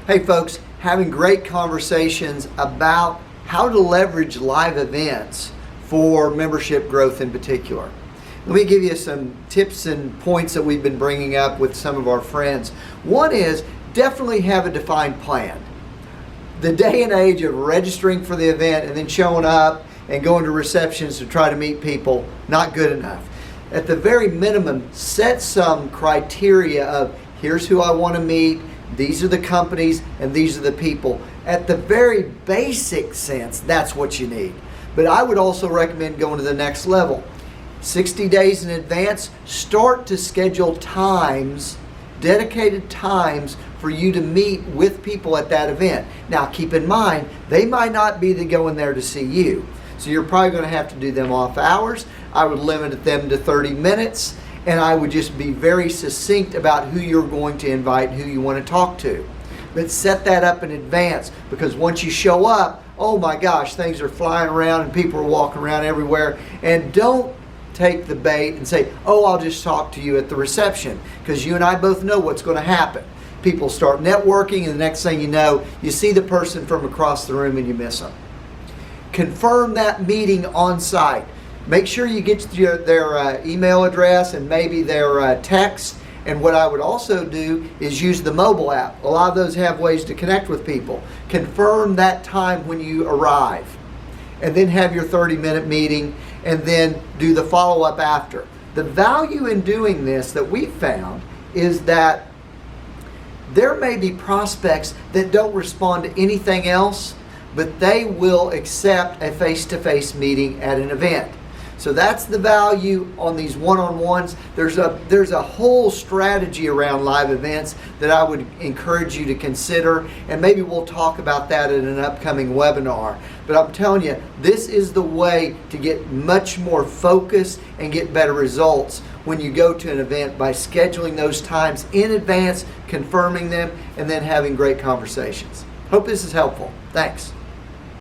Hey folks, having great conversations about how to leverage live events for membership growth in particular. Let me give you some tips and points that we've been bringing up with some of our friends. One is definitely have a defined plan. The day and age of registering for the event and then showing up and going to receptions to try to meet people, not good enough. At the very minimum, set some criteria of here's who I want to meet, these are the companies, and these are the people. At the very basic sense, that's what you need. But I would also recommend going to the next level. 60 days in advance, start to schedule times, dedicated times for you to meet with people at that event. Now keep in mind, they might not be going there to see you. So you're probably going to have to do them off hours. I would limit them to 30 minutes. And I would just be very succinct about who you're going to invite and who you want to talk to. But set that up in advance, because once you show up, oh my gosh, things are flying around and people are walking around everywhere. And don't take the bait and say, oh, I'll just talk to you at the reception, because you and I both know what's going to happen. People start networking, and the next thing you know, you see the person from across the room and you miss them. Confirm that meeting on site. Make sure you get their email address and maybe their text. And what I would also do is use the mobile app. A lot of those have ways to connect with people. Confirm that time when you arrive. And then have your 30-minute meeting and then do the follow-up after. The value in doing this that we've found is that there may be prospects that don't respond to anything else, but they will accept a face-to-face meeting at an event. So that's the value on these one-on-ones. There's a whole strategy around live events that I would encourage you to consider, and maybe we'll talk about that in an upcoming webinar. But I'm telling you, this is the way to get much more focus and get better results when you go to an event, by scheduling those times in advance, confirming them, and then having great conversations. Hope this is helpful. Thanks.